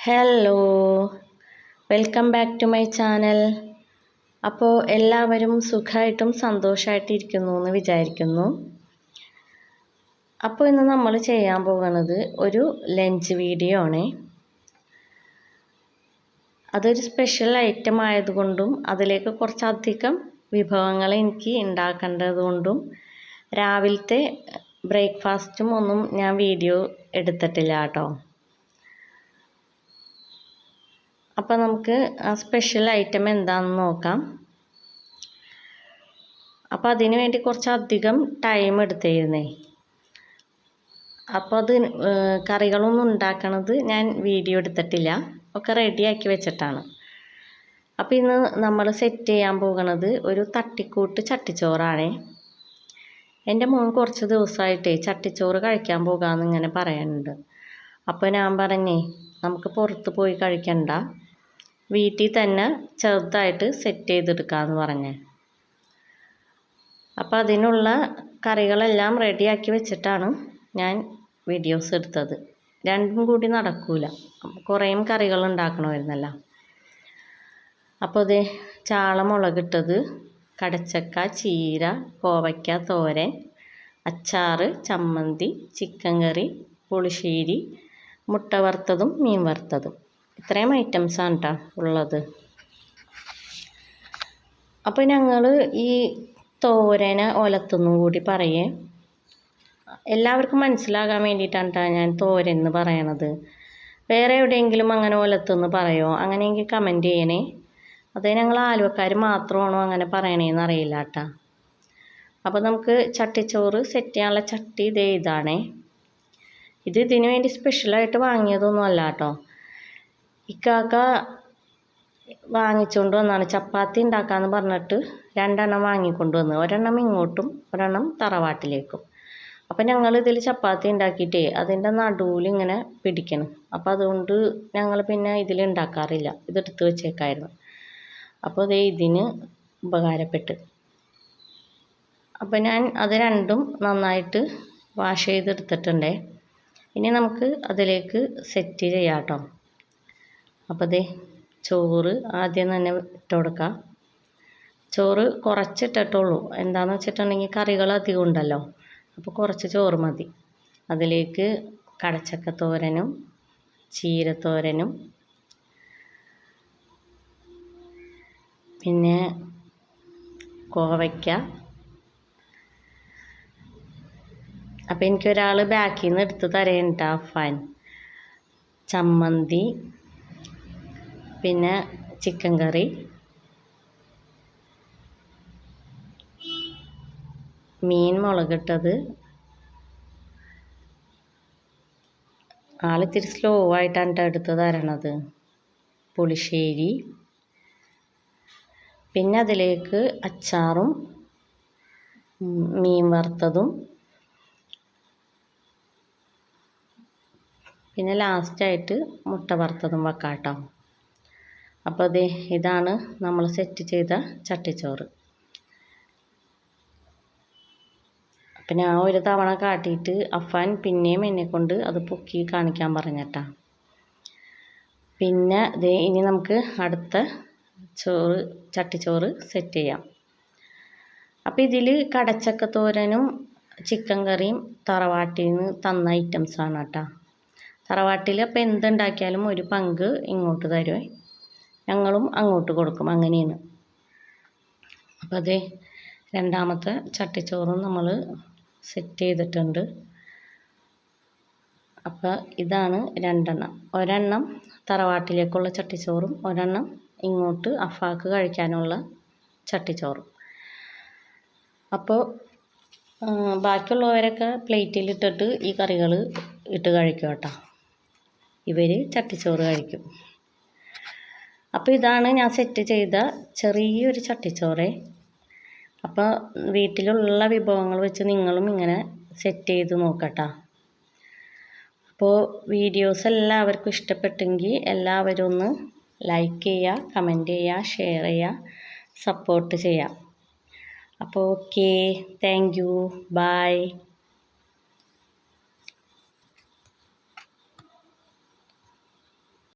Hello, welcome back to my channel. അപ്പോൾ എല്ലാവരും സുഖമായിട്ടും സന്തോഷമായിട്ടിരിക്കുന്നു എന്ന് വിചാരിക്കുന്നു. അപ്പോൾ ഇന്ന് നമ്മൾ ചെയ്യാൻ പോകുന്നത് ഒരു ലഞ്ച് വീഡിയോ ആണ്. അതൊരു സ്പെഷ്യൽ ഐറ്റം ആയതുകൊണ്ടും അതിലേക്ക് കുറച്ചധികം വിഭവങ്ങൾ എനിക്ക് ഉണ്ടാക്കേണ്ടതുകൊണ്ടും രാവിലത്തെ ബ്രേക്ക്ഫാസ്റ്റും ഒന്നും ഞാൻ വീഡിയോ എടുത്തിട്ടില്ല കേട്ടോ. അപ്പോൾ നമുക്ക് ആ സ്പെഷ്യൽ ഐറ്റം എന്താണെന്ന് നോക്കാം. അപ്പോൾ അതിന് വേണ്ടി കുറച്ചധികം ടൈം എടുത്തിരുന്നേ. അപ്പോൾ അത് കറികളൊന്നും ഉണ്ടാക്കണത് ഞാൻ വീഡിയോ എടുത്തിട്ടില്ല, ഒക്കെ റെഡിയാക്കി വെച്ചിട്ടാണ്. അപ്പോൾ ഇന്ന് നമ്മൾ സെറ്റ് ചെയ്യാൻ പോകുന്നത് ഒരു തട്ടിക്കൂട്ട് ചട്ടിച്ചോറാണ്. എൻ്റെ മോൻ കുറച്ച് ദിവസമായിട്ടേ ചട്ടിച്ചോറ് കഴിക്കാൻ പോകാമെന്ന് ഇങ്ങനെ പറയുന്നുണ്ട്. അപ്പോൾ ഞാൻ പറഞ്ഞേ നമുക്ക് പുറത്ത് പോയി കഴിക്കണ്ട, വീട്ടിൽ തന്നെ ചെറുതായിട്ട് സെറ്റ് ചെയ്തെടുക്കാമെന്ന് പറഞ്ഞേ. അപ്പോൾ അതിനുള്ള കറികളെല്ലാം റെഡിയാക്കി വെച്ചിട്ടാണ് ഞാൻ വീഡിയോസ് എടുത്തത്. രണ്ടും കൂടി നടക്കൂല, കുറേയും കറികൾ ഉണ്ടാക്കണമായിരുന്നല്ലോ. അപ്പോൾ ഇത് ചാള മുളകിട്ടത്, കടച്ചക്ക, ചീര, കോവയ്ക്ക തോരൻ, അച്ചാറ്, ചമ്മന്തി, ചിക്കൻ കറി, പുളിശ്ശേരി, മുട്ട വറുത്തതും മീൻ വറുത്തതും, ഇത്രയും ഐറ്റംസാണ് കേട്ടോ ഉള്ളത്. അപ്പോൾ ഞങ്ങൾ ഈ തോരന് ഒലത്തുന്നു കൂടി പറയേ, എല്ലാവർക്കും മനസ്സിലാകാൻ വേണ്ടിയിട്ടാണ് കേട്ടോ ഞാൻ തോരൻ എന്ന് പറയണത്. വേറെ എവിടെയെങ്കിലും അങ്ങനെ ഒലത്തുന്ന് പറയുമോ? അങ്ങനെയെങ്കിൽ കമൻറ്റ് ചെയ്യണേ. അത് ഞങ്ങൾ ആലുവക്കാർ മാത്രമാണോ അങ്ങനെ പറയണേന്ന് അറിയില്ല കേട്ടോ. അപ്പോൾ നമുക്ക് ചട്ടിച്ചോറ് സെറ്റ് ചെയ്യാനുള്ള ചട്ടി ഇതാണേ. ഇതിനു വേണ്ടി സ്പെഷ്യലായിട്ട് വാങ്ങിയതൊന്നും അല്ല കേട്ടോ. ഇക്കാക്ക വാങ്ങിച്ചുകൊണ്ട് വന്നാണ്. ചപ്പാത്തി ഉണ്ടാക്കാമെന്ന് പറഞ്ഞിട്ട് 2 എണ്ണം വാങ്ങിക്കൊണ്ട് വന്നു. ഒരെണ്ണം ഇങ്ങോട്ടും ഒരെണ്ണം തറവാട്ടിലേക്കും. അപ്പോൾ ഞങ്ങൾ ഇതിൽ ചപ്പാത്തി ഉണ്ടാക്കിയിട്ടേ അതിൻ്റെ നടുവിൽ ഇങ്ങനെ പിടിക്കണം. അപ്പോൾ അതുകൊണ്ട് ഞങ്ങൾ പിന്നെ ഇതിൽ ഉണ്ടാക്കാറില്ല, ഇതെടുത്ത് വെച്ചേക്കായിരുന്നു. അപ്പോൾ ഇത് ഇതിന് ഉപകാരപ്പെട്ട്. അപ്പോൾ ഞാൻ അത് രണ്ടും നന്നായിട്ട് വാഷ് ചെയ്തെടുത്തിട്ടുണ്ടേ. ഇനി നമുക്ക് അതിലേക്ക് സെറ്റ് ചെയ്യാം കേട്ടോ. അപ്പോൾ ദേ ചോറ് ആദ്യം തന്നെ ഇട്ട് കൊടുക്കാം. ചോറ് കുറച്ചിട്ടിട്ടുള്ളൂ. എന്താണെന്ന് വെച്ചിട്ടുണ്ടെങ്കിൽ കറികൾ അധികം ഉണ്ടല്ലോ, അപ്പോൾ കുറച്ച് ചോറ് മതി. അതിലേക്ക് കടച്ചക്കത്തോരനും ചീരത്തോരനും പിന്നെ കോവയ്ക്ക. അപ്പോൾ എനിക്കൊരാൾ ബാക്കിൽ നിന്ന് എടുത്ത് തരേണ്ട അഫാൻ. ചമ്മന്തി, പിന്നെ ചിക്കൻ കറി, മീൻ മുളകിട്ടത്. ആളിത്തിരി സ്ലോ ആയിട്ടാണ് എടുത്ത് തരണത്. പുളിശ്ശേരി, പിന്നെ അതിലേക്ക് അച്ചാറും മീൻ വറുത്തതും, പിന്നെ ലാസ്റ്റായിട്ട് മുട്ട വറുത്തതും വെക്കാം കേട്ടോ. അപ്പോൾ ഇതാണ് നമ്മൾ സെറ്റ് ചെയ്ത ചട്ടിച്ചോറ്. അപ്പം ഞാൻ ഒരു തവണ കാട്ടിയിട്ട് അഫാൻ പിന്നെയും എന്നെക്കൊണ്ട് അത് പൊക്കി കാണിക്കാൻ പറഞ്ഞിട്ടാ. പിന്നെ ഇനി നമുക്ക് അടുത്ത ചട്ടിച്ചോറ് സെറ്റ് ചെയ്യാം. അപ്പോൾ ഇതിൽ കടച്ചക്കത്തോരനും ചിക്കൻ കറിയും തറവാട്ടിൽ നിന്ന് തന്ന ഐറ്റംസാണ് കേട്ടോ. തറവാട്ടിൽ അപ്പോൾ എന്തുണ്ടാക്കിയാലും ഒരു പങ്ക് ഇങ്ങോട്ട് തരുമേ, ഞങ്ങളും അങ്ങോട്ട് കൊടുക്കും, അങ്ങനെയാണ്. അപ്പോൾ രണ്ടാമത്തെ ചട്ടിച്ചോറും നമ്മൾ സെറ്റ് ചെയ്തിട്ടുണ്ട്. അപ്പോൾ ഇതാണ് 2 എണ്ണം. ഒരെണ്ണം തറവാട്ടിലേക്കുള്ള ചട്ടിച്ചോറും ഒരെണ്ണം ഇങ്ങോട്ട് അഫാക്ക് കഴിക്കാനുള്ള ചട്ടിച്ചോറും. അപ്പോൾ ബാക്കിയുള്ളവരൊക്കെ പ്ലേറ്റിലിട്ടിട്ട് ഈ കറികൾ ഇട്ട് കഴിക്കും കേട്ടോ. ഇവർ ചട്ടിച്ചോറ് കഴിക്കും. അപ്പോൾ ഇതാണ് ഞാൻ സെറ്റ് ചെയ്ത ചെറിയൊരു ചട്ടിച്ചോറ്. അപ്പോൾ വീട്ടിലുള്ള വിഭവങ്ങൾ വെച്ച് നിങ്ങളും ഇങ്ങനെ സെറ്റ് ചെയ്ത് നോക്കട്ടോ. അപ്പോൾ വീഡിയോസ് എല്ലാവർക്കും ഇഷ്ടപ്പെട്ടെങ്കിൽ എല്ലാവരും ഒന്ന് ലൈക്ക് ചെയ്യുക, കമൻറ്റ് ചെയ്യുക, ഷെയർ ചെയ്യുക, സപ്പോർട്ട് ചെയ്യുക. അപ്പോൾ ഓക്കെ, താങ്ക് യു, ബൈ.